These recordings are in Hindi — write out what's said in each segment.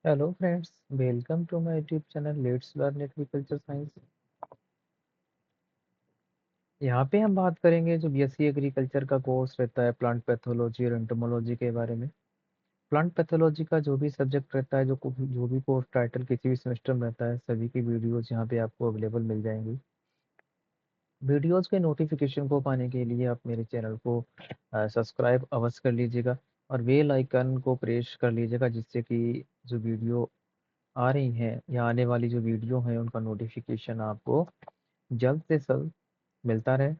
Hello friends, welcome to my YouTube channel let's learn agriculture science. यहाँ पे हम बात करेंगे जो बीएससी एग्रीकल्चर का कोर्स रहता है प्लांट पैथोलॉजी और एंटोमोलॉजी के बारे में। प्लांट पैथोलॉजी का जो भी सब्जेक्ट रहता है, जो भी कोर्स टाइटल किसी भी सेमेस्टर में रहता है, सभी की वीडियोज यहाँ पे आपको अवेलेबल मिल जाएंगी। वीडियोज के नोटिफिकेशन को पाने के लिए आप मेरे चैनल को सब्सक्राइब अवश्य कर लीजिएगा और बेल आइकन को प्रेस कर लीजिएगा, जिससे कि जो वीडियो आ रही हैं या आने वाली जो वीडियो हैं उनका नोटिफिकेशन आपको जल्द से जल्द मिलता रहे।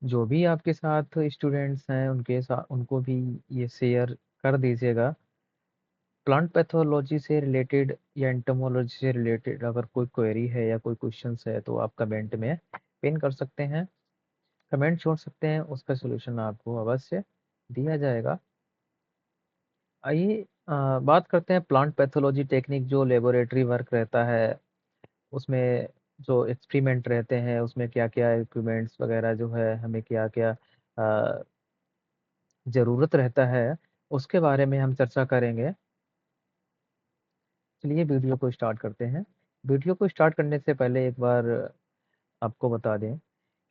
जो भी आपके साथ स्टूडेंट्स हैं उनके साथ उनको भी ये शेयर कर दीजिएगा। प्लांट पैथोलॉजी से रिलेटेड या एंटोमोलॉजी से रिलेटेड अगर कोई क्वेरी है या कोई क्वेश्चंस है तो आप कमेंट में पिन कर सकते हैं, कमेंट छोड़ सकते हैं, उसका सलूशन आपको अवश्य दिया जाएगा। आइए बात करते हैं प्लांट पैथोलॉजी टेक्निक। जो लेबोरेटरी वर्क रहता है उसमें जो एक्सपेरिमेंट रहते हैं उसमें क्या क्या इक्विपमेंट्स वगैरह जो है हमें क्या क्या ज़रूरत रहता है, उसके बारे में हम चर्चा करेंगे। चलिए वीडियो को स्टार्ट करते हैं। वीडियो को स्टार्ट करने से पहले एक बार आपको बता दें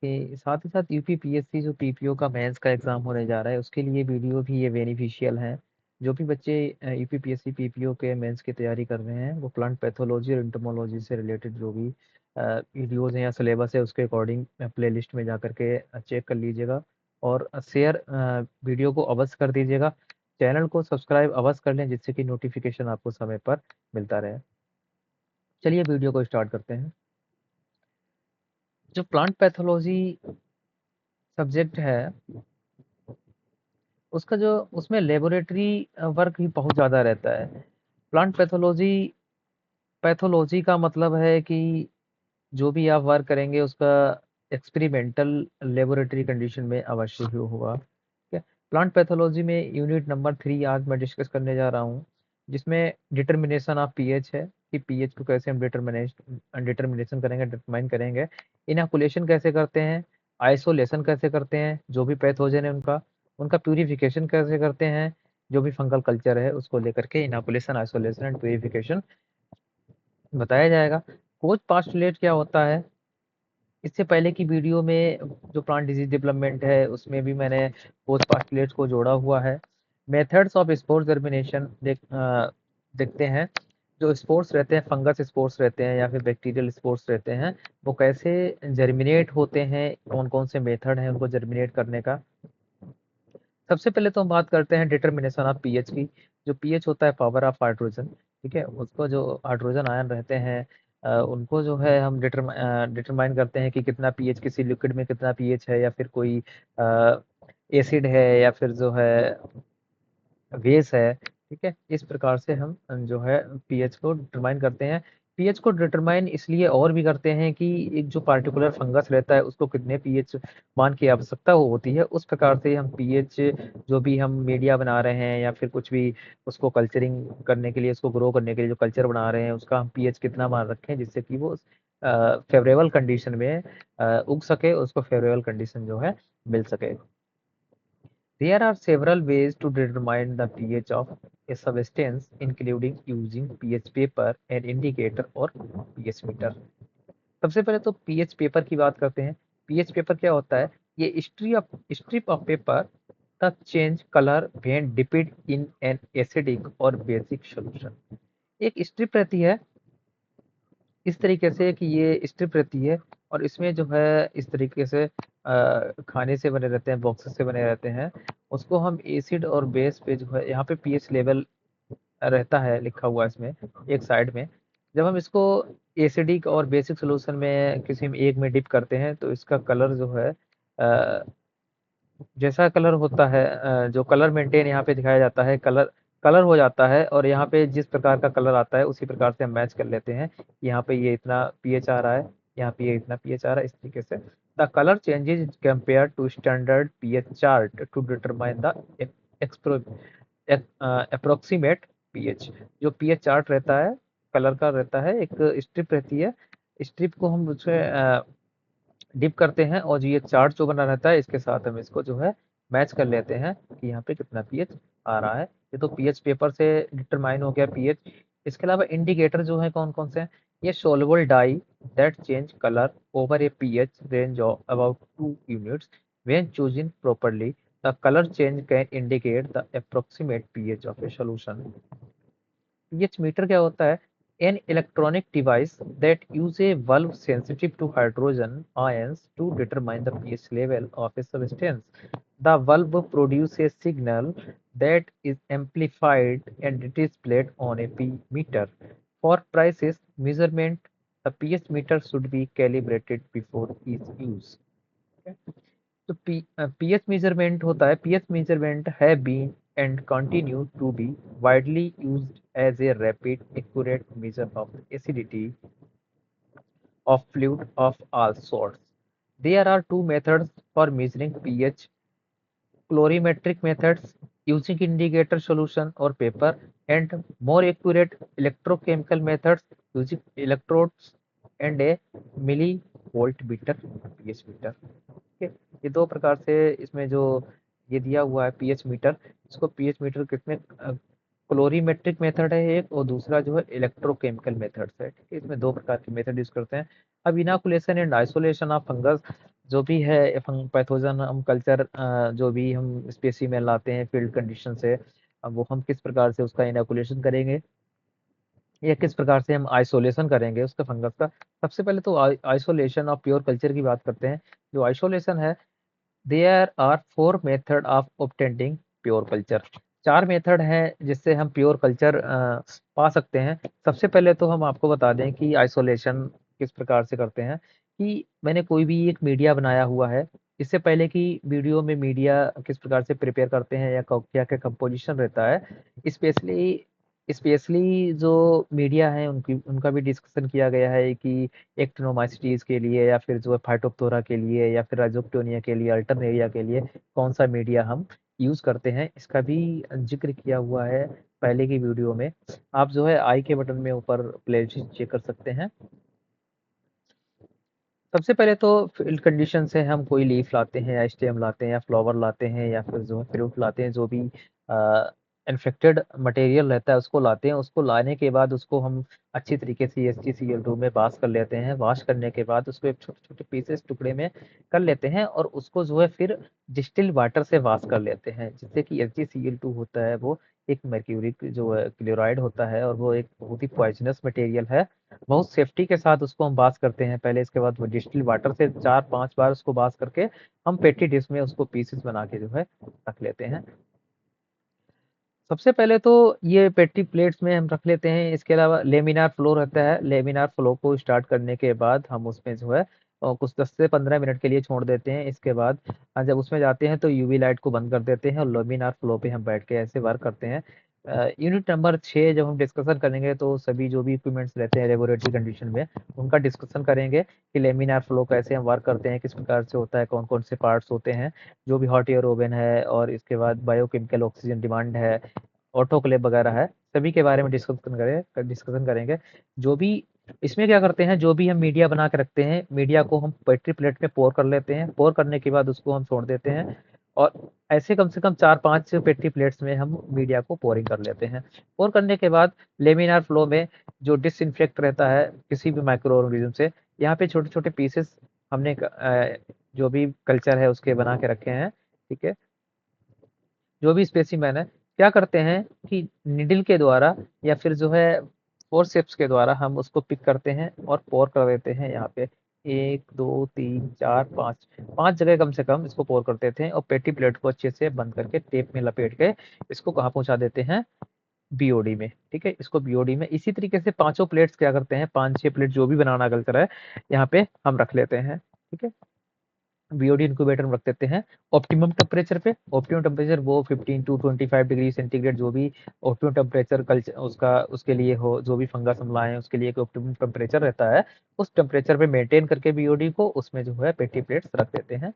कि साथ ही साथ यूपीपीएससी जो पीपीओ का मेंस का एग्ज़ाम होने जा रहा है उसके लिए वीडियो भी ये बेनिफिशियल है। जो भी बच्चे यूपीपीएससी पीपीओ के मेंस की तैयारी कर रहे हैं वो प्लांट पैथोलॉजी और एंटोमोलॉजी से रिलेटेड जो भी वीडियोज़ हैं या सिलेबस है उसके अकॉर्डिंग प्लेलिस्ट में जा करके चेक कर लीजिएगा और शेयर वीडियो को अवश्य कर दीजिएगा। चैनल को सब्सक्राइब अवश्य कर लें, जिससे कि नोटिफिकेशन आपको समय पर मिलता रहे। चलिए वीडियो को स्टार्ट करते हैं। जो प्लांट पैथोलॉजी सब्जेक्ट है उसका जो उसमें लेबोरेटरी वर्क भी बहुत ज़्यादा रहता है। प्लांट पैथोलॉजी पैथोलॉजी का मतलब है कि जो भी आप वर्क करेंगे उसका एक्सपेरिमेंटल लेबोरेटरी कंडीशन में अवश्य ही होगा। ठीक है। प्लांट पैथोलॉजी में यूनिट नंबर 3 आज मैं डिस्कस करने जा रहा हूँ, जिसमें डिटर्मिनेशन ऑफ पीएच है कि पीएच को कैसे हम डिटर्मिनेशन करेंगे, डिटरमाइन करेंगे। इनोकुलेशन कैसे करते हैं, आइसोलेशन कैसे करते हैं, जो भी पैथोजन है उनका उनका प्यूरिफिकेशन कैसे करते हैं, जो भी फंगल कल्चर है उसको लेकर के इनोकुलेशन, आइसोलेशन एंड प्यूरिफिकेशन बताया जाएगा। पोस्ट पास्टुलेट क्या होता है, इससे पहले की वीडियो में जो प्लांट डिजीज डेवलपमेंट है उसमें भी मैंने पोस्ट पास्टुलेट्स को जोड़ा हुआ है। मेथड्स ऑफ स्पोर जर्मिनेशन देखते हैं। जो स्पोर्स रहते हैं, फंगस स्पोर्स रहते हैं या फिर बैक्टीरियल स्पोर्स रहते हैं, वो कैसे जर्मिनेट होते हैं, कौन कौन से मेथड हैं उनको जर्मिनेट करने का। सबसे पहले तो हम बात करते हैं डिटर्मिनेशन ऑफ पीएच की। जो पीएच होता है पावर ऑफ हाइड्रोजन, ठीक है, उसको जो हाइड्रोजन आयन रहते हैं उनको जो है हम डिटरमाइन करते हैं कि कितना पीएच, किसी लिक्विड में कितना पीएच है या फिर कोई एसिड है या फिर जो है बेस है। ठीक है, इस प्रकार से हम जो है पीएच को डिटरमाइन करते हैं। पीएच को डिटरमाइन इसलिए और भी करते हैं कि एक जो पार्टिकुलर फंगस रहता है उसको कितने पीएच मान की आवश्यकता होती है, उस प्रकार से हम पीएच जो भी हम मीडिया बना रहे हैं या फिर कुछ भी उसको कल्चरिंग करने के लिए, उसको ग्रो करने के लिए जो कल्चर बना रहे हैं उसका हम पीएच कितना मान रखें, जिससे कि वो फेवरेबल कंडीशन में उग सके, उसको फेवरेबल कंडीशन जो है मिल सके। There are several ways to determine the pH of a substance, including using pH paper, an indicator और pH meter। सबसे पहले तो pH पेपर की बात करते हैं। pH पेपर क्या होता है? ये strip of paper the change colour when dipped in an acidic और बेसिक सॉल्यूशन। एक स्ट्रिप रहती है इस तरीके से कि ये स्ट्रिप रहती है और इसमें जो है इस तरीके से खाने से बने रहते हैं, बॉक्सेस से बने रहते हैं। उसको हम एसिड और बेस पे जो है यहाँ पे पीएच लेवल रहता है लिखा हुआ इसमें एक साइड में। जब हम इसको एसिडिक और बेसिक सोल्यूशन में किसी में एक में डिप करते हैं तो इसका कलर जो है जैसा कलर होता है जो कलर मेंटेन यहाँ पे दिखाया जाता है, कलर कलर हो जाता है और यहाँ पे जिस प्रकार का कलर आता है उसी प्रकार से हम मैच कर लेते हैं। यहाँ पे ये इतना पीएच आ रहा है, यहाँ पे ये इतना पीएच आ रहा है, इस तरीके से the colour changes compare to standard pH chart to determine the approximate pH. जो पीएच चार्ट रहता है कलर का रहता है, एक स्ट्रिप रहती है, स्ट्रिप को हम उसमें डिप करते हैं और ये चार्ट जो बना रहता है इसके साथ हम इसको जो है मैच कर लेते हैं कि यहाँ पे कितना पीएच आ रहा है। ये तो पीएच पेपर से डिटरमाइन हो गया पीएच। इसके अलावा इंडिकेटर जो है कौन कौन से हैं, ये soluble dye that change colour over a pH range of about 2 units when choosing properly the colour change can indicate the approximate pH of a solution. PH meter क्या होता है, an electronic device that use a valve sensitive to hydrogen ions to determine the pH level of a substance. The valve produces a signal that is amplified and displayed on a p meter. For precise measurement, the pH meter should be calibrated before its use. तो पीएच मेजरमेंट होता है, पीएच मेजरमेंट है been and continue to be widely used as a rapid accurate measure of acidity of fluid of all sorts. There are two methods for measuring pH: colorimetric methods using indicator solution or paper, and more accurate electrochemical methods using electrodes and a millivoltmeter pH meter. ठीक है, ये दो प्रकार से इसमें जो ये दिया हुआ है पीएच मीटर, इसको पीएच मीटर कितने क्लोरीमेट्रिक मेथड है एक, और दूसरा जो है इलेक्ट्रोकेमिकल मेथड है। ठीक है, इसमें दो प्रकार के मेथड यूज करते हैं। अब इनाकुलेशन एंड आइसोलेशन ऑफ फंगस जो भी है पैथोजन हम कल्चर जो भी हम स्पेसीमेन लाते हैं फील्ड कंडीशन से, अब वो हम किस प्रकार से उसका इनाकुलेशन करेंगे या किस प्रकार से हम आइसोलेशन करेंगे उसका फंगस का। सबसे पहले तो आइसोलेशन ऑफ प्योर कल्चर की बात करते हैं। जो आइसोलेशन है, there are 4 method of obtaining pure culture. 4 method हैं जिससे हम प्योर कल्चर पा सकते हैं। सबसे पहले तो हम आपको बता दें कि आइसोलेशन किस प्रकार से करते हैं, कि मैंने कोई भी एक मीडिया बनाया हुआ है, इससे पहले कि वीडियो में मीडिया किस प्रकार से प्रिपेयर करते हैं या क्या क्या कंपोजिशन रहता है, स्पेशली स्पेशली जो मीडिया है उनकी उनका भी डिस्कशन किया गया है कि एक्टिनोमाइसिटीज के लिए या फिर जो है फाइटोप्थोरा के लिए या फिर राइजोक्टोनिया के लिए अल्टरनेरिया के लिए कौन सा मीडिया हम यूज करते हैं, इसका भी जिक्र किया हुआ है पहले की वीडियो में। आप जो है आई के बटन में ऊपर प्लेलिस्ट चेक कर सकते हैं। सबसे पहले तो फील्ड कंडीशन से हम कोई लीफ लाते हैं या स्टेम लाते हैं या फ्लावर लाते हैं या फिर जो है फ्रूट लाते हैं, जो भी इन्फेक्टेड मटेरियल रहता है उसको लाते हैं। उसको लाने के बाद उसको हम अच्छी तरीके से HgCl2 में वॉश कर लेते हैं। वॉश करने के बाद उसको एक छोटे छोटे पीसेस टुकड़े में कर लेते हैं और उसको जो है फिर डिस्टिल्ड वाटर से वॉश कर लेते हैं, जिससे कि HgCl2 होता है वो एक मर्क्यूरिक जो है क्लोराइड होता है और वो एक बहुत ही पॉइजनस मटेरियल है। बहुत सेफ्टी के साथ उसको हम वॉश करते हैं पहले, इसके बाद वो डिस्टिल वाटर से 4-5 बार उसको वॉश करके हम पेटी डिश में उसको पीसेस बना के जो है रख लेते हैं। सबसे पहले तो ये पेटी प्लेट्स में हम रख लेते हैं। इसके अलावा लेमिनार फ्लो रहता है, लेमिनार फ्लो को स्टार्ट करने के बाद हम उसमें जो है कुछ 10 से 15 मिनट के लिए छोड़ देते हैं। इसके बाद जब उसमें जाते हैं तो यूवी लाइट को बंद कर देते हैं और लेमिनार फ्लो पे हम बैठ के ऐसे वर्क करते हैं। यूनिट नंबर 6 जब हम डिस्कशन करेंगे तो सभी जो भी इक्विपमेंट्स रहते हैं लेबोरेटरी कंडीशन में उनका डिस्कशन करेंगे कि लेमिनार फ्लो कैसे हम वर्क करते हैं, किस प्रकार से होता है, कौन कौन से पार्ट्स होते हैं, जो भी हॉट एयर ओवन है और इसके बाद बायोकेमिकल ऑक्सीजन डिमांड है, ऑटोक्लेव वगैरह है, सभी के बारे में डिस्कशन करेंगे। जो भी इसमें क्या करते हैं, जो भी हम मीडिया बना के रखते हैं, मीडिया को हम पेट्री प्लेट में पोर कर लेते हैं। पोर करने के बाद उसको हम छोड़ देते हैं और ऐसे कम से कम 4-5 पेट्री प्लेट्स में हम मीडिया को पोरिंग कर लेते हैं। पोर करने के बाद लेमिनार फ्लो में जो डिसइंफेक्ट रहता है किसी भी माइक्रो ऑर्गेनिज्म से, यहाँ पे छोटे छोटे पीसेस हमने जो भी कल्चर है उसके बना के रखे हैं। ठीक है, जो भी स्पेसिमेन है, क्या करते हैं कि निडल के द्वारा या फिर जो है फोर्सेप्स के द्वारा हम उसको पिक करते हैं और पोर कर देते हैं। यहाँ पे 1 2 3 4 5 5 जगह कम से कम इसको पोर कर देते हैं और पेटी प्लेट को अच्छे से बंद करके टेप में लपेट के इसको कहाँ पहुंचा देते हैं, बीओडी में। ठीक है, इसको बीओडी में इसी तरीके से पांचों प्लेट्स क्या करते हैं, 5-6 प्लेट जो भी बनाना कल्चर है यहाँ पे हम रख लेते हैं। ठीक है, बीओडी इंक्यूबेटर में रख देते हैं ऑप्टिमम टेम्परेचर पे। ऑप्टिमम टेम्परेचर वो 15 to 25 डिग्री सेंटीग्रेड, जो भी ऑप्टिमम टेम्परेचर कल्चर उसका उसके लिए हो, जो भी फंगस हम लाए उसके लिए एक ऑप्टिमम टेम्परेचर रहता है, उस टेम्परेचर पे मेंटेन करके बीओडी को उसमें जो है पेटी प्लेट्स रख देते हैं।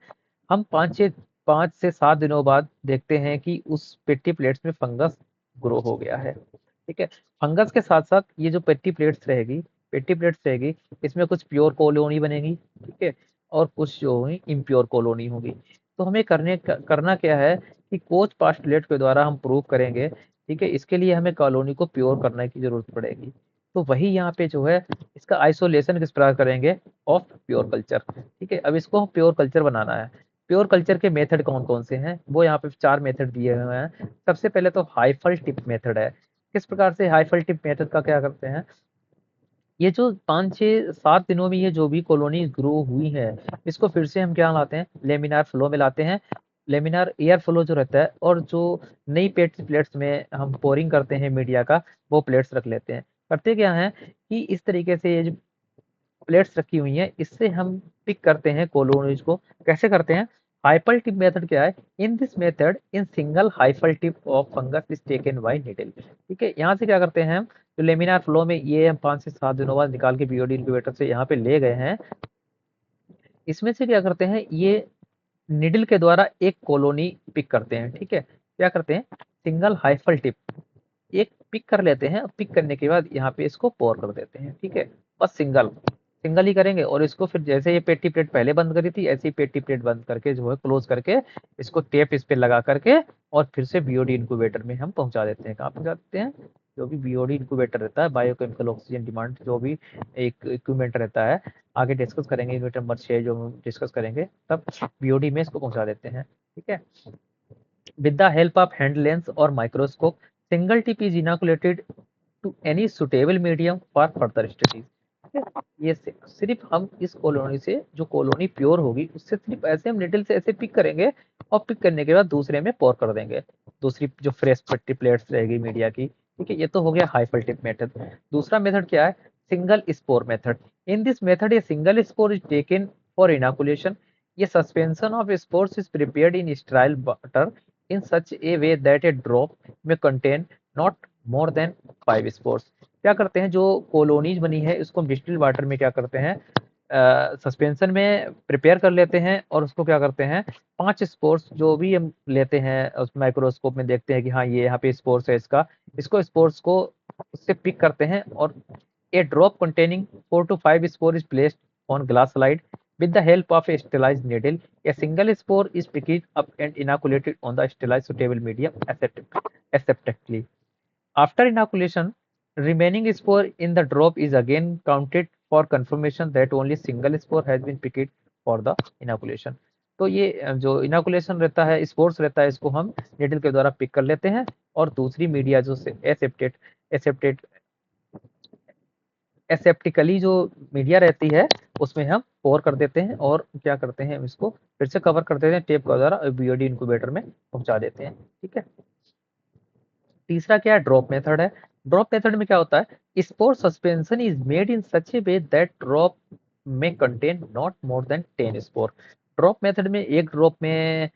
हम 5 से 7 दिनों बाद देखते हैं कि उस पेटी प्लेट्स में फंगस ग्रो हो गया है। ठीक है, फंगस के साथ साथ ये जो पेटी प्लेट्स रहेगी, इसमें कुछ प्योर कॉलोनी बनेगी। ठीक है, और कुछ जो हुई इम्प्योर कॉलोनी होगी। तो हमें करना क्या है कि कोच पास्टुलेट के द्वारा हम प्रूव करेंगे, ठीक है। इसके लिए हमें कॉलोनी को प्योर करने की जरूरत पड़ेगी। तो वही यहाँ पे जो है इसका आइसोलेशन किस प्रकार करेंगे, ऑफ प्योर कल्चर, ठीक है। अब इसको हम प्योर कल्चर बनाना है। प्योर कल्चर के मेथड कौन कौन से हैं, वो यहाँ पे 4 मेथड दिए हुए हैं। सबसे पहले तो हाइफल टिप मेथड है। किस प्रकार से हाइफल टिप मेथड का क्या करते हैं, ये जो 5 6 7 दिनों में ये जो भी कॉलोनी ग्रो हुई है, इसको फिर से हम क्या लाते हैं, लेमिनार फ्लो में लाते हैं। लेमिनार एयर फ्लो जो रहता है, और जो नई प्लेट्स में हम पोरिंग करते हैं मीडिया का, वो प्लेट्स रख लेते हैं। करते क्या है कि इस तरीके से ये जो प्लेट्स रखी हुई हैं, इससे हम पिक करते हैं कॉलोनीज को। कैसे करते हैं, हाइपल टिप मेथड क्या है, in this method in single hyphal tip of fungus is taken by needle, ठीक है। यहाँ से क्या करते हैं हम, जो लेमिनार फ्लो में ये हम 5 से 7 दिनों बाद निकाल के बीओडी इनक्यूबेटर से यहाँ पे ले गए हैं, इसमें से क्या करते हैं, ये निडल के द्वारा एक कॉलोनी पिक करते हैं, ठीक है। क्या करते हैं, सिंगल हाइफल टिप एक पिक कर लेते हैं। पिक करने के बाद यहाँ पे इसको पोर कर देते हैं, ठीक है। बस सिंगल सिंगल ही करेंगे, और इसको फिर जैसे ये पेटी प्लेट पहले बंद करी थी, ऐसी पेटी प्लेट बंद करके जो है क्लोज करके, इसको टेप इस पे लगा करके, और फिर से बीओडी इनक्यूबेटर में हम पहुंचा देते हैं। कहाँ पहुंचा देते हैं, जो भी बीओडी इनक्यूबेटर रहता है, बायोकेमिकल ऑक्सीजन डिमांड, जो भी एक इक्विपमेंट रहता है, आगे डिस्कस करेंगे यूनिट नंबर 6 जो हम डिस्कस करेंगे, तब बीओडी में इसको पहुंचा देते हैं, ठीक है। With the help of hand lens or microscope, single tip is inoculated to any suitable medium for further studies. ये सिर्फ हम इस कॉलोनी से, जो कॉलोनी प्योर होगी, उससे सिर्फ ऐसे हम निडल से ऐसे पिक करेंगे, और पिक करने के बाद दूसरे में पोर कर देंगे, दूसरी जो फ्रेश पट्टी प्लेट्स रहेगी मीडिया की, ठीक है। ये तो हो गया हाइफल टिप मेथड। दूसरा मेथड क्या है, single spore method. In this method a single spore is taken for inoculation. ये suspension of spores is prepared in sterile water in such a way that a drop may contain not more than 5 spores। क्या करते हैं, जो कॉलोनीज बनी है इसको हम डिस्टिल्ड वाटर में क्या करते हैं, सस्पेंशन में प्रिपेयर कर लेते हैं, और उसको क्या करते हैं, 5 स्पोर्स जो भी हम लेते हैं उस माइक्रोस्कोप में देखते हैं कि हाँ ये यहाँ पे स्पोर्स है, इसको स्पोर्स को उससे पिक करते हैं, और a drop containing 4 to 5 spore is placed on glass slide with the help of a sterilized needle. A single spore is picked up and inoculated on the sterilized suitable medium aseptically. After inoculation, remaining spore in the drop is again counted for confirmation that only single spore has been picked for the inoculation. तो ये जो इनोकुलेशन रहता है, स्पोर्स रहता है, इसको हम निडल के द्वारा पिक कर लेते हैं, और दूसरी मीडिया जो एसेप्टेट एसेप्टिकली जो मीडिया रहती है, उसमें हम पोर कर देते हैं, और क्या करते हैं, इसको फिर से कवर कर देते हैं टेप के द्वारा, बीओडी इनक्यूबेटर में पहुंचा देते हैं, ठीक है। तीसरा क्या है, ड्रॉप मेथड है। ड्रॉप मेथड में क्या होता है, spore suspension is made in such a way that drop में contain not more than 10 spore. Drop method में एक ड्रॉप में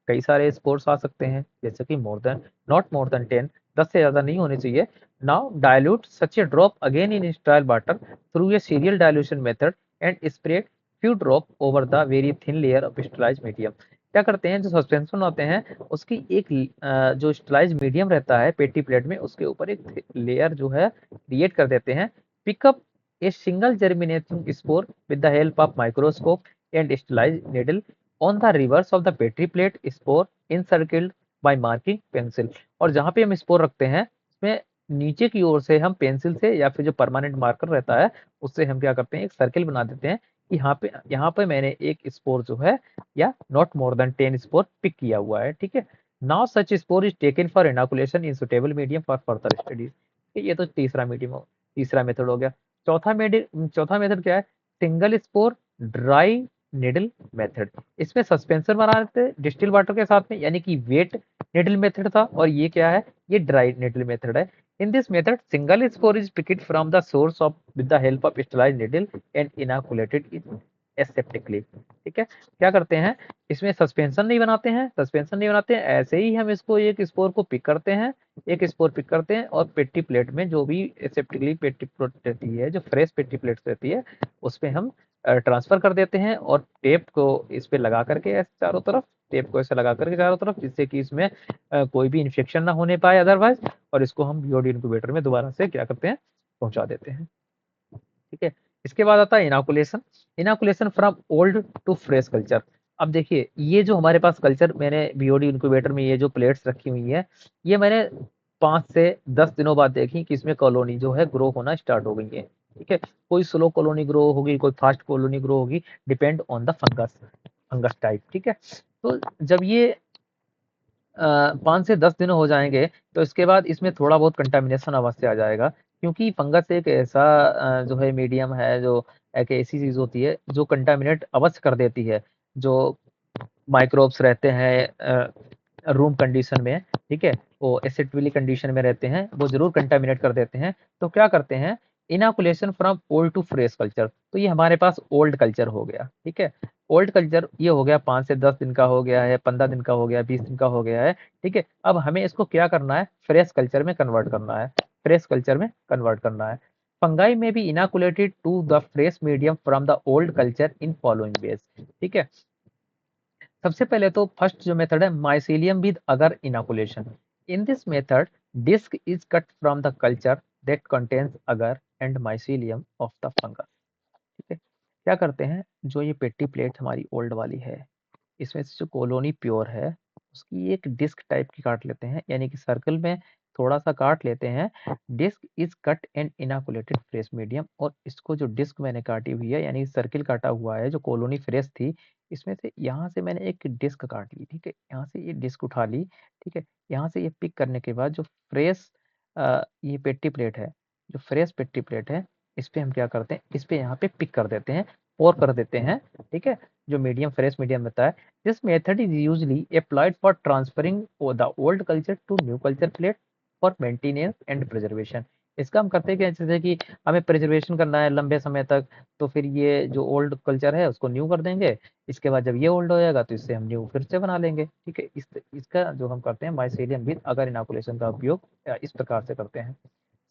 कई सारे स्पोर्स आ सकते हैं, जैसे कि नॉट मोर देन 10, 10 से ज्यादा नहीं होने चाहिए। Now dilute such a drop again in sterile water through a serial dilution method and spread few drop over the very thin layer of sterilized medium. क्या करते हैं, जो सस्पेंशन होते हैं उसकी एक जो स्टेराइज्ड मीडियम रहता है पेटी प्लेट में, उसके ऊपर एक लेयर जो है क्रिएट कर देते हैं। Pick up a single germinating spore with the help of microscope and sterilized needle on the reverse of the petri plate spore encircled by marking pencil। और जहाँ पे हम स्पोर रखते हैं, उसमें नीचे की ओर से हम पेंसिल से या फिर जो परमानेंट मार्कर रहता है, उससे हम क्या करते हैं, एक सर्किल बना देते हैं कि यहाँ पे मैंने एक स्पोर जो है, या not more than 10 spore pick किया हुआ है, ठीक है। Now such spore is taken for inoculation in suitable medium for further studies. ये तो तीसरा मेथड हो गया। चौथा मेथड क्या है, single spore dry needle method. इसमें सस्पेंशन बना देते हैं डिस्टिल वाटर के साथ में, यानी कि वेट निडल मेथड था, और ये क्या है, ये ड्राई निडल मेथड है। In this method single spore is picked from the source of with the help of sterilized needle and inoculated in aseptically, ठीक है। क्या करते हैं, इसमें सस्पेंशन नहीं बनाते हैं, ऐसे ही हम इसको एक स्पोर को पिक करते हैं, एक स्पोर पिक करते हैं, और पेटी प्लेट में जो भी एसेप्टिकली पेटी प्लेट रहती है, जो फ्रेश पेटी प्लेट रहती है, उसमें हम ट्रांसफर कर देते हैं, और टेप को इस पे लगा करके ऐसे चारों तरफ, टेप को ऐसे लगा करके चारों तरफ, जिससे कि इसमें कोई भी इन्फेक्शन ना होने पाए अदरवाइज, और इसको हम बीओडी इनक्यूबेटर में दोबारा से क्या करते हैं, पहुंचा देते हैं, ठीक है। इसके बाद आता है inoculation. Inoculation from old to fresh culture. अब देखिए ये जो हमारे पास कल्चर, मैंने बीओडी इंक्यूबेटर में ये जो प्लेट्स रखी हुई है, ये मैंने 5 से 10 दिनों बाद देखी कि इसमें कॉलोनी जो है ग्रो होना स्टार्ट हो गई है। ठीक है, कोई स्लो कॉलोनी ग्रो होगी, कोई फास्ट कॉलोनी ग्रो होगी, depend on the fungus, fungus type. ठीक है, तो जब ये 5 से 10 दिन हो जाएंगे तो इसके बाद इसमें थोड़ा बहुत कंटामिनेशन अवश्य आ जाएगा, क्योंकि फंगस एक ऐसा जो है मीडियम है, जो एक ऐसी चीज होती है जो कंटामिनेट अवश्य कर देती है। जो माइक्रोब्स रहते हैं रूम कंडीशन में, ठीक है, वो एसिड कंडीशन में रहते हैं, वो जरूर कंटामिनेट कर देते हैं। तो क्या करते हैं, inoculation from old to fresh culture. तो ये हमारे पास ओल्ड कल्चर हो गया। ठीक है, ओल्ड कल्चर ये हो गया, 5 से 10 दिन का हो गया है, 15 दिन का हो गया, 20 दिन का हो गया है। ठीक है, अब हमें इसको क्या करना है, फ्रेश कल्चर में कन्वर्ट करना है, फ्रेश कल्चर में कन्वर्ट करना है। Fungi may be inoculated to the fresh medium from the old culture in following ways. ठीक है, सबसे पहले तो फर्स्ट जो मेथड है, mycelium with agar inoculation. In this method disc is cut from the culture that contains agar and mycelium of the fungus. ठीक है, क्या करते हैं, जो ये पेटी प्लेट हमारी ओल्ड वाली है, इसमें से जो कॉलोनी प्योर है उसकी एक डिस्क टाइप की काट लेते हैं, यानी कि सर्कल में थोड़ा सा काट लेते हैं। Disc is cut and inoculated fresh medium, और इसको जो डिस्क मैंने काटी हुई है, यानी सर्किल काटा हुआ है, जो कॉलोनी फ्रेश थी, इसमें से यहाँ से मैंने एक डिस्क काट ली। ठीक है, यहाँ से ये डिस्क उठा ली। ठीक है, यहाँ से ये पिक करने के बाद जो फ्रेश ये पेटी प्लेट है, जो फ्रेश पेटी प्लेट है, इस पे हम क्या करते हैं, इस पे यहाँ पे पिक कर देते हैं और कर देते हैं। ठीक है, जो मीडियम फ्रेश मीडियम रहता है। This method is usually applied for transferring the old culture to new culture plate for maintenance and preservation. इसका हम करते हैं कि जैसे कि हमें प्रिजर्वेशन करना है लंबे समय तक, तो फिर ये जो ओल्ड कल्चर है उसको न्यू कर देंगे। इसके बाद जब ये ओल्ड हो जाएगा तो इससे हम न्यू फिर से बना लेंगे। ठीक है, इसका जो हम करते हैं माइसेलियम विद अगर इनोकुलेशन का उपयोग इस प्रकार से करते हैं।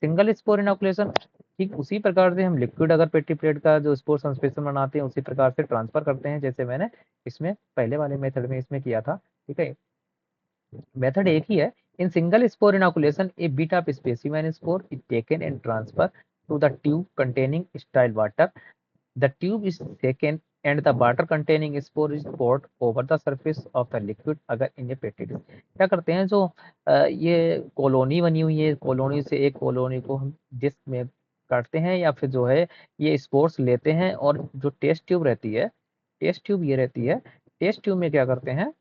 सिंगल स्पोर इनोकुलेशन, ठीक उसी प्रकार से हम लिक्विड अगर पेटी प्लेट का जो स्पोर संश्लेषण बनाते हैं उसी प्रकार से ट्रांसफर करते हैं, जैसे मैंने इसमें पहले वाले मेथड में इसमें किया था। ठीक है, मेथड एक ही है। In single spore inoculation a bit of specimen spore is taken and transfer to the tube containing sterile water. The tube is taken and the water containing spore is poured over the surface of the liquid अगर in a petri dish। क्या करते हैं, जो ये कॉलोनी बनी हुई है, कॉलोनी से एक कॉलोनी को हम डिस्क में काटते हैं, या फिर जो है ये स्पोर्स लेते हैं, और जो टेस्ट ट्यूब रहती है, टेस्ट ट्यूब ये रहती है, टेस्ट ट्यूब में क्या करते हैं,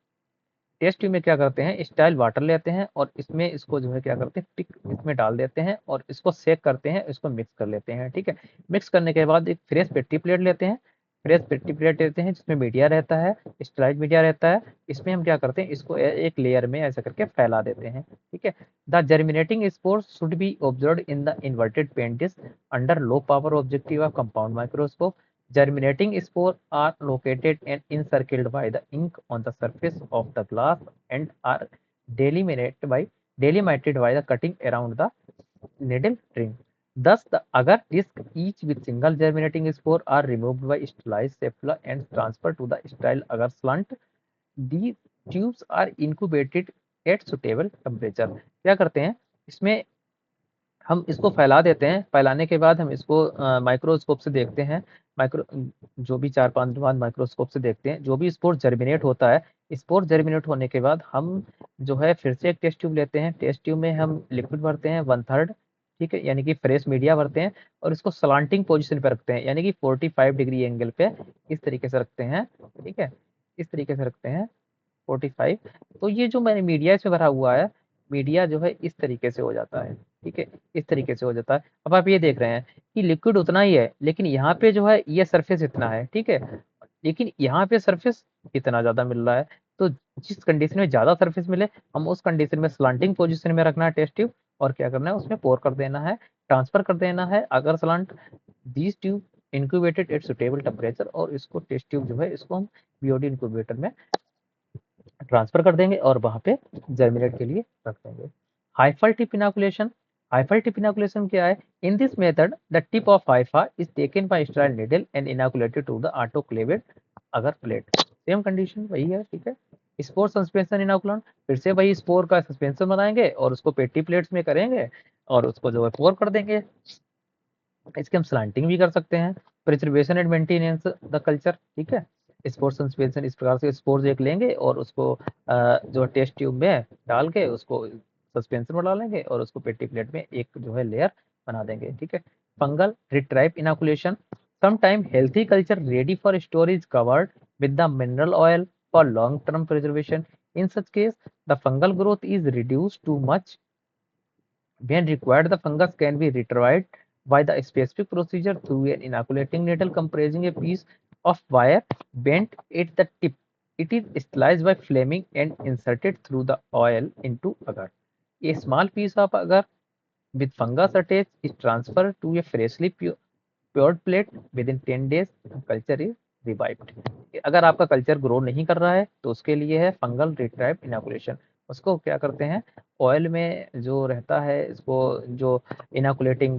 टेस्ट ट्यूब में क्या करते हैं, स्टाइल वाटर लेते हैं और इसमें इसको जो है क्या करते हैं, पिक इसमें डाल देते हैं और इसको सेक करते हैं, इसको मिक्स कर लेते हैं। ठीक है, मिक्स करने के बाद एक फ्रेश पेटी प्लेट लेते हैं, फ्रेश पेटी प्लेट लेते हैं जिसमें मीडिया रहता है, स्टराइड मीडिया रहता है। इसमें हम क्या करते हैं, इसको एक लेयर में ऐसा करके फैला देते हैं। ठीक है, the germinating spores should be observed in the inverted पेंट dish under low power objective of compound microscope. Germinating spores are located and encircled by the ink on the surface of the glass and are delimited by the cutting around the needle ring. Thus, the agar disc each with single germinating spore are removed by sterilized cephala and transferred to the sterile agar slant. These tubes are incubated at suitable temperature। क्या करते हैं, इसमें हम इसको फैला देते हैं, फैलाने के बाद हम इसको माइक्रोस्कोप से देखते हैं। माइक्रो जो भी 4-5 दिन बाद माइक्रोस्कोप से देखते हैं, जो भी स्पोर जर्मिनेट होता है, स्पोर जर्मिनेट होने के बाद हम जो है फिर से एक टेस्ट ट्यूब लेते हैं, टेस्ट ट्यूब में हम लिक्विड भरते हैं 1/3। ठीक है, यानी कि फ्रेश मीडिया भरते हैं और इसको स्लांटिंग पोजीशन पे रखते हैं, यानी कि 45 डिग्री एंगल पे इस तरीके से रखते हैं। ठीक है, इस तरीके से रखते हैं 45। तो ये जो मैंने मीडिया इसमें भरा हुआ है, मीडिया जो है इस तरीके से हो जाता है। ठीक है, इस तरीके से हो जाता है। अब आप ये देख रहे हैं कि लिक्विड उतना ही है, लेकिन यहाँ पे जो है ये सरफेस इतना है। ठीक है, लेकिन यहाँ पे सरफेस इतना ज्यादा मिल रहा है। तो जिस कंडीशन में ज्यादा सरफेस मिले, हम उस कंडीशन में स्लांटिंग पोजीशन में रखना है टेस्ट ट्यूब, और क्या करना है, उसमें पोर कर देना है, ट्रांसफर कर देना है अगर slant. These tube incubated at suitable temperature, और इसको टेस्ट ट्यूब जो है इसको हम बीओडी इंक्यूबेटर में ट्रांसफर कर देंगे और वहां पे जर्मिनेट के लिए रख देंगे। Hyphal tip inoculation, hyphal tip inoculation क्या है, in this method the tip of hypha is taken by sterile needle and inoculated to the autoclaved agar plate. Same condition वही है। ठीक है, स्पोर सस्पेंशन इनोकुलन, फिर से वही स्पोर का सस्पेंशन बनाएंगे और उसको पेटी प्लेट्स में करेंगे और उसको जो है पोर कर देंगे। इसके हम स्लांटिंग भी कर सकते हैं, preservation and maintenance the culture. ठीक है, स्पोर सस्पेंशन इस प्रकार से स्पोर्स एक लेंगे और उसको जो टेस्ट ट्यूब में डाल के उसको सस्पेंशन में डालेंगे और उसको पेटी प्लेट में एक जो है लेयर बना देंगे। ठीक है। Fungal retype inoculation, sometime healthy culture ready for storage covered with the mineral oil for long term preservation. In such case, the fungal growth is reduced too much. When required, the fungus can be retrieved by the specific procedure through an inoculating needle comprising a piece of wire bent at the tip. It is sliced by flaming and inserted through the oil into agar. A small piece of agar with fungus attached is transferred to a freshly poured plate with in 10 days culture is revived. अगर आपका कल्चर ग्रो नहीं कर रहा है तो उसके लिए है फंगल रिट्राइप इनोकुलेशन। उसको क्या करते हैं, ऑयल में जो रहता है इसको जो इनोकुलेटिंग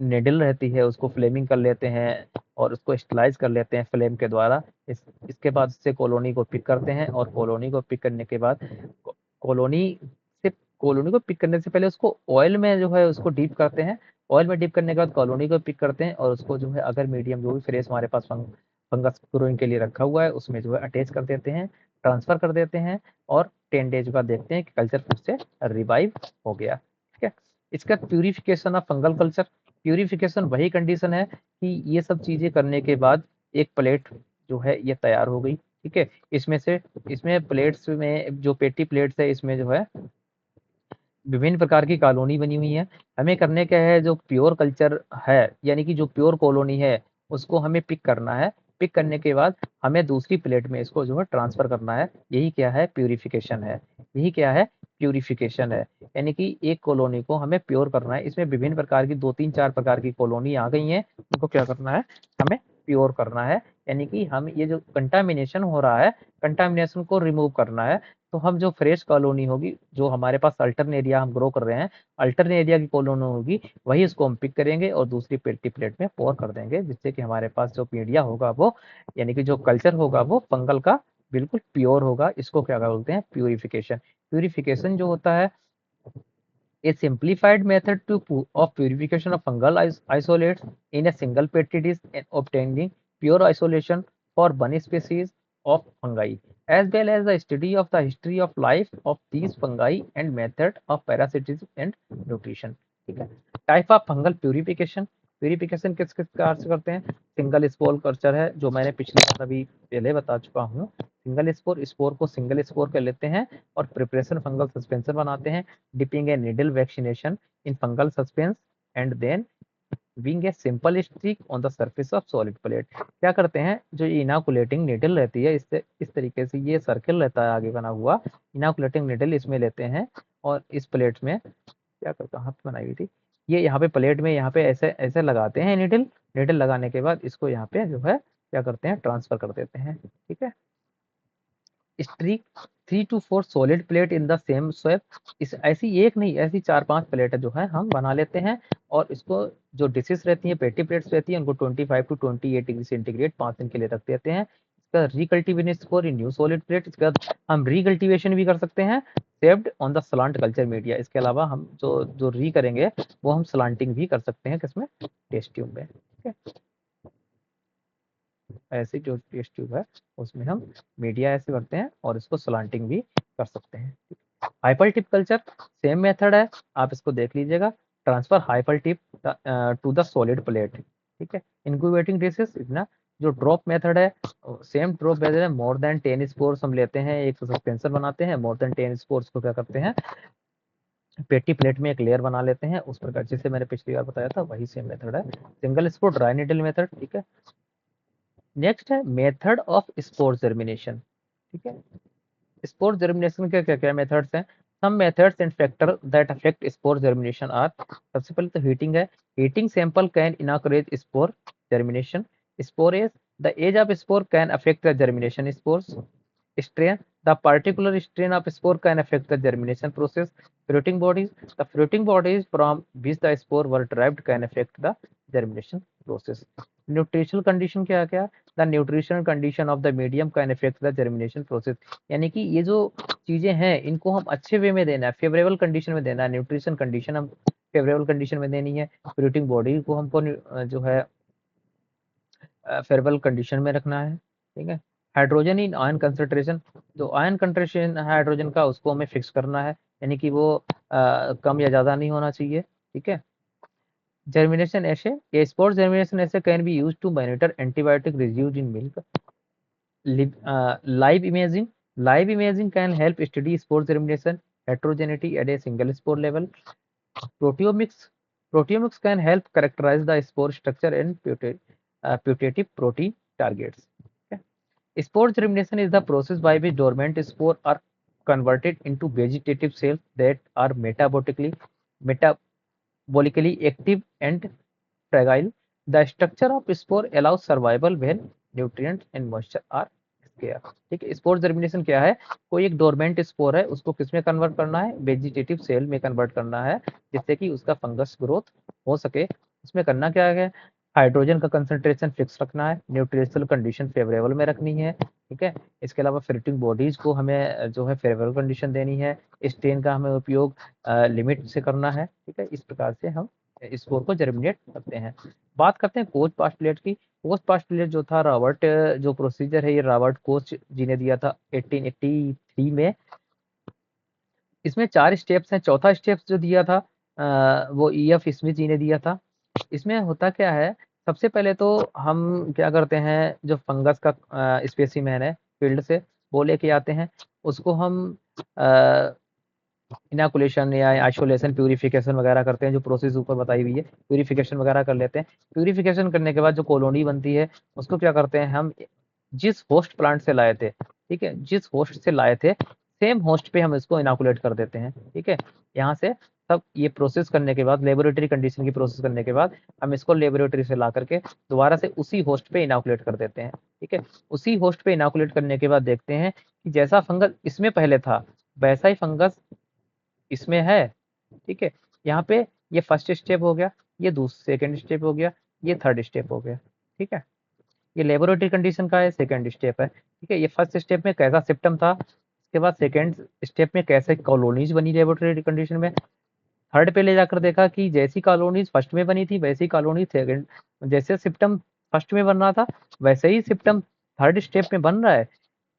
निडल रहती है उसको फ्लेमिंग कर लेते हैं और उसको स्टलाइज कर लेते हैं फ्लेम के द्वारा। इसके बाद इससे कॉलोनी को पिक करते हैं और कॉलोनी को पिक करने के बाद कॉलोनी से कॉलोनी को पिक करने से पहले उसको ऑयल में जो है उसको डीप करते हैं। ऑयल में डिप करने के बाद कॉलोनी को पिक करते हैं और उसको जो है अगर मीडियम जो भी फ्रेश हमारे पास फंगस ग्रोइंग के लिए रखा हुआ है उसमें जो है अटैच कर देते हैं, ट्रांसफर कर देते हैं और 10 days बाद देखते हैं कि कल्चर फिर से रिवाइव हो गया। ठीक है। इसका purification of fungal culture, purification वही कंडीशन है कि ये सब चीजें करने के बाद एक प्लेट जो है ये तैयार हो गई। ठीक है। इसमें प्लेट्स में जो पेटी प्लेट्स है इसमें जो है विभिन्न प्रकार की कॉलोनी बनी हुई है। हमें करने क्या है, जो प्योर कल्चर है यानी कि जो प्योर कॉलोनी है उसको हमें पिक करना है। पिक करने के बाद हमें दूसरी प्लेट में इसको जो है ट्रांसफर करना है। यही क्या है, प्यूरिफिकेशन है। यही क्या है, प्यूरिफिकेशन है। यानी कि एक कॉलोनी को हमें प्योर करना है। इसमें विभिन्न प्रकार की 2 3 4 प्रकार की कॉलोनी आ गई हैं, उनको क्या करना है, हमें प्योर करना है। यानी कि हम ये जो कंटामिनेशन हो रहा है कंटामिनेशन को रिमूव करना है। तो हम जो फ्रेश कॉलोनी होगी जो हमारे पास अल्टरन एरिया हम ग्रो कर रहे हैं अल्टरन एरिया की कॉलोनी होगी वही उसको हम पिक करेंगे और दूसरी पेटी प्लेट में पोर कर देंगे, जिससे कि हमारे पास जो मीडिया होगा वो यानी कि जो कल्चर होगा वो फंगल का बिल्कुल प्योर होगा। इसको क्या बोलते हैं, प्यूरिफिकेशन। प्यूरिफिकेशन जो होता है a simplified method of purification of fungal isolates in a single petri dish and obtaining pure isolation for one species of fungi, as well as the study of the history of life of these fungi and method of parasitism and nutrition। ठीक है। Type of fungal purification, purification किस किस प्रकार से करते हैं, सिंगल स्पोर कल्चर है जो मैंने पिछले बार अभी पहले बता चुका हूँ। सिंगल स्पोर, स्पोर को सिंगल स्पोर कर लेते हैं और प्रिपरेशन फंगल सस्पेंशन बनाते हैं, dipping a needle vaccination in fungal suspense and then being a simple streak on the surface of solid plate। क्या करते हैं, जो इनोकुलेटिंग निडल रहती है इससे इस तरीके से ये सर्किल रहता है आगे बना हुआ, इनोकुलेटिंग निडल इसमें लेते हैं और इस प्लेट में क्या करता हूँ, हाथ बनाई हुई थी, ये यहाँ पे प्लेट में यहाँ पे ऐसे ऐसे लगाते हैं निडल। निडल लगाने के बाद इसको यहाँ पे जो है क्या करते हैं, ट्रांसफर कर देते हैं। ठीक है। Streak 3 to 4 solid plate in the same shape. इस ऐसी एक नहीं, ऐसी 4 5 प्लेट जो है हम बना लेते हैं और इसको जो डिशेस रहती हैं पेटी प्लेट्स रहती हैं उनको 25 to 28 डिग्री सेंटीग्रेड 5 दिन के लिए रख देते हैं। इसका recultivation for in new solid plate, इसके बाद हम रिकल्टिवेशन भी कर सकते हैं saved on the slant culture media. इसके अलावा हम जो जो री करेंगे वो हम स्लांटिंग भी कर सकते हैं किसमें, टेस्ट ट्यूब में। ठीक है। ऐसे जो टेस्ट ट्यूब है उसमें हम मीडिया ऐसे करते हैं और इसको स्लांटिंग भी कर सकते हैं। Hyper tip culture same method है, आप इसको देख लीजिएगा। Transfer hyper tip to the solid plate. ठीक है। इंक्यूबेटिंग डिशेस इतना जो ड्रॉप मेथड है सेम ड्रॉप मेथड है। मोर देन 10 स्पोर्स हम लेते हैं, एक सस्पेंसर बनाते हैं, मोर देन 10 स्पोर्स को क्या करते हैं, पेटी प्लेट में एक लेयर बना लेते हैं। उस प्रकार जैसे मैंने पिछली बार बताया था वही सेम मेथड है, single spore dry needle method. ठीक है। नेक्स्ट है मेथड ऑफ स्पोर जर्मिनेशन। ठीक है। स्पोर जर्मिनेशन के क्या क्या मेथड्स हैं, some methods and factor that affect spore germination are, सबसे पहले तो हीटिंग है। Heating sample can encourage spore germination. Spore age, the age of spore can affect the germination spores. strain, the particular strain of spore can affect the germination process। fruiting bodies, the fruiting bodies from which the spore were derived can affect the germination process। nutritional condition क्या क्या, the nutritional condition of the medium can affect the germination process। यानी कि ये जो चीजें हैं इनको हम अच्छे वे में देना है, फेवरेबल कंडीशन में देना है। न्यूट्रिशन कंडीशन हम फेवरेबल कंडीशन में देनी है, फ्रूटिंग बॉडी को हमको जो है फेवरेबल कंडीशन में रखना है। ठीक है। हाइड्रोजन इन आयन कंसंट्रेशन, जो आयन कंसंट्रेशन है हाइड्रोजन का उसको हमें फिक्स करना है, यानी कि वो कम या ज़्यादा नहीं होना चाहिए, ठीक है। जर्मिनेशन ऐसे, ये spore germination assays can be use to monitor antibiotic residues in milk. Live imaging. Live imaging can help study spore germination heterogeneity at a single spore level. Proteomics. Proteomics can help characterize the spore structure and putative protein targets. Okay. Spore germination is the process by which dormant spore are converted into vegetative cells that are metabolically active and fragile. The structure of spore allows survival when nutrients and moisture are scarce. ठीक है, स्पोर जर्मिनेशन क्या है, कोई एक डोरमेंट स्पोर है उसको किस में कन्वर्ट करना है, वेजिटेटिव सेल में कन्वर्ट करना है, जिससे कि उसका फंगस ग्रोथ हो सके। उसमें करना क्या है, हाइड्रोजन का कंसंट्रेशन फिक्स रखना है, न्यूट्रिशनल कंडीशन फेवरेबल में रखनी है, ठीक है। इसके अलावा फिल्टरिंग बॉडीज को हमें जो है फेवरेबल कंडीशन देनी है, स्टेन का हमें उपयोग लिमिट से करना है, ठीक है। इस प्रकार से हम स्पोर को जर्मिनेट करते हैं। बात करते हैं कोच पास्टुलेट की। कोच पास्टुलेट जो था रॉबर्ट, जो प्रोसीजर है ये रॉबर्ट कोच जी ने दिया था 1883 में। इसमें 4 स्टेप्स हैं, चौथा स्टेप्स जो दिया था वो ईएफ स्मिथ जी ने दिया था। इसमें होता क्या है, सबसे पहले तो हम क्या करते हैं, जो फंगस का स्पेसिमेन है फील्ड से वो लेके आते हैं, उसको हम इनाकुलेशन या आइसोलेशन प्यूरिफिकेशन वगैरह करते हैं, जो प्रोसेस ऊपर बताई हुई है, प्यूरिफिकेशन वगैरह कर लेते हैं। प्यूरिफिकेशन करने के बाद जो कॉलोनी बनती है उसको क्या करते हैं हम, जिस होस्ट प्लांट से लाए थे, ठीक है, जिस होस्ट से लाए थे सेम होस्ट पे हम इसको इनाकुलेट कर देते हैं, ठीक है। यहाँ से सब ये प्रोसेस करने के बाद, लेबोरेटरी कंडीशन की प्रोसेस करने के बाद हम इसको लेबोरेटरी से ला करके दोबारा से उसी होस्ट पे इनाकुलेट कर देते हैं, ठीक है। उसी होस्ट पे इनाकुलेट करने के बाद देखते हैं कि जैसा फंगस इसमें पहले था वैसा ही फंगस इसमें है, ठीक है। यहाँ पे ये फर्स्ट स्टेप हो गया, ये दूसरा सेकंड स्टेप हो गया, ये थर्ड स्टेप हो गया, ठीक है। ये लेबोरेटरी कंडीशन का है, सेकंड स्टेप है, ठीक है। ये फर्स्ट स्टेप में कैसा सिम्टम था, इसके बाद सेकंड स्टेप में कैसे कॉलोनीज बनी लेबोरेटरी कंडीशन में, थर्ड पे ले जाकर देखा कि जैसी कॉलोनीज फर्स्ट में बनी थी वैसी कॉलोनी सेकंड, जैसे सिम्टम फर्स्ट में बन रहा था वैसे ही सिम्टम थर्ड स्टेप में बन रहा है।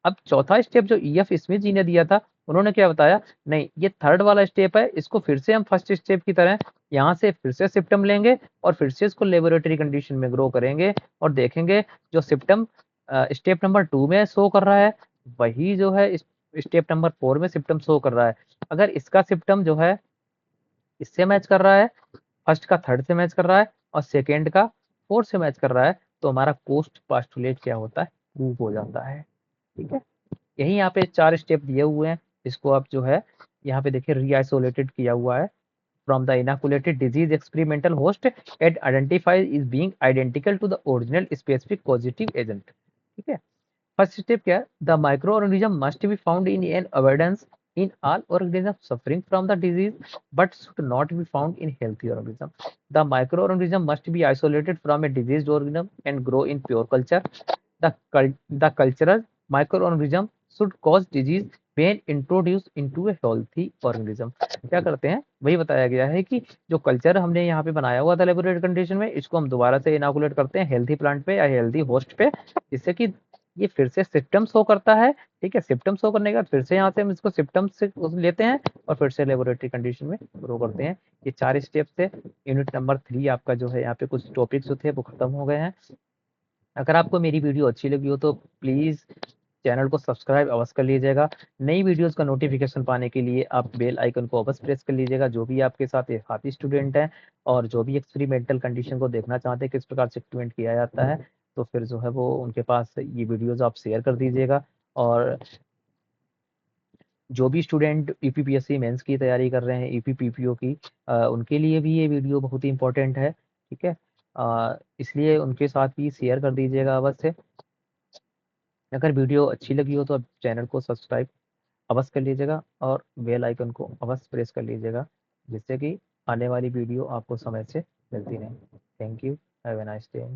अब चौथा स्टेप जो ईएफ स्मिथ जी ने दिया था, उन्होंने क्या बताया, नहीं ये थर्ड वाला स्टेप है, इसको फिर से हम फर्स्ट स्टेप की तरह यहाँ से फिर से सिम्टम लेंगे और फिर से इसको लेबोरेटरी कंडीशन में ग्रो करेंगे और देखेंगे जो सिम्टम स्टेप नंबर 2 में शो कर रहा है वही जो है स्टेप नंबर 4 में सिम्टम शो कर रहा है। अगर इसका सिम्टम जो है इससे मैच कर रहा है, फर्स्ट का थर्ड से मैच कर रहा है और सेकेंड का फोर्थ से मैच कर रहा है, तो हमारा कोस्ट पास्टुलेट क्या होता है, प्रूव हो जाता है, ठीक है। यही यहाँ पे 4 स्टेप दिए हुए हैं, इसको आप जो है यहाँ पे देखिए रीआइसोलेटेड किया हुआ है। From the inoculated disease experimental host at identified is being identical to the original specific positive agent, ठीक है। फर्स्ट स्टेप क्या है, the microorganism must be found in an abundance in all organisms suffering from the disease but should not be found in healthy organism. The microorganism must be isolated from a diseased organism and grow in pure culture. The cultural microorganism should cause disease when introduced into a healthy organism. क्या करते हैं, वही बताया गया है कि जो कल्चर हमने यहाँ पे बनाया हुआ था लेबोरेटरी कंडीशन में, इसको हम दोबारा से इनोकुलेट करते हैं हेल्थी प्लांट पे या हेल्थी होस्ट पे, जिससे कि ये फिर से सिम्टम शो करता है, ठीक है। सिम्टम शो करने के बाद फिर से यहाँ से हम इसको सिम्टम से लेते हैं और फिर से लेबोरेटरी कंडीशन में ग्रो करते हैं। ये 4 स्टेप से यूनिट नंबर 3 आपका जो है यहाँ पे कुछ टॉपिक्स जो थे वो खत्म हो गए हैं। अगर आपको मेरी वीडियो अच्छी लगी हो तो प्लीज़ चैनल को सब्सक्राइब अवश्य कर लीजिएगा। नई वीडियोस का नोटिफिकेशन पाने के लिए आप बेल आइकन को अवश्य प्रेस कर लीजिएगा। जो भी आपके साथ हाथी स्टूडेंट हैं और जो भी एक्सपेरिमेंटल कंडीशन को देखना चाहते हैं किस प्रकार से एक्सपेरिमेंट किया जाता है, तो फिर जो है वो उनके पास ये वीडियोस आप शेयर कर दीजिएगा। और जो भी स्टूडेंट यूपीपीएससी मेंस की तैयारी कर रहे हैं, यूपीपीपीओ की, उनके लिए भी ये वीडियो बहुत ही इंपॉर्टेंट है, ठीक है। इसलिए उनके साथ भी शेयर कर दीजिएगा अवश्य। अगर वीडियो अच्छी लगी हो तो आप चैनल को सब्सक्राइब अवश्य कर लीजिएगा और बेल आइकन को अवश्य प्रेस कर लीजिएगा, जिससे कि आने वाली वीडियो आपको समय से मिलती रहे। Thank you, have a nice day.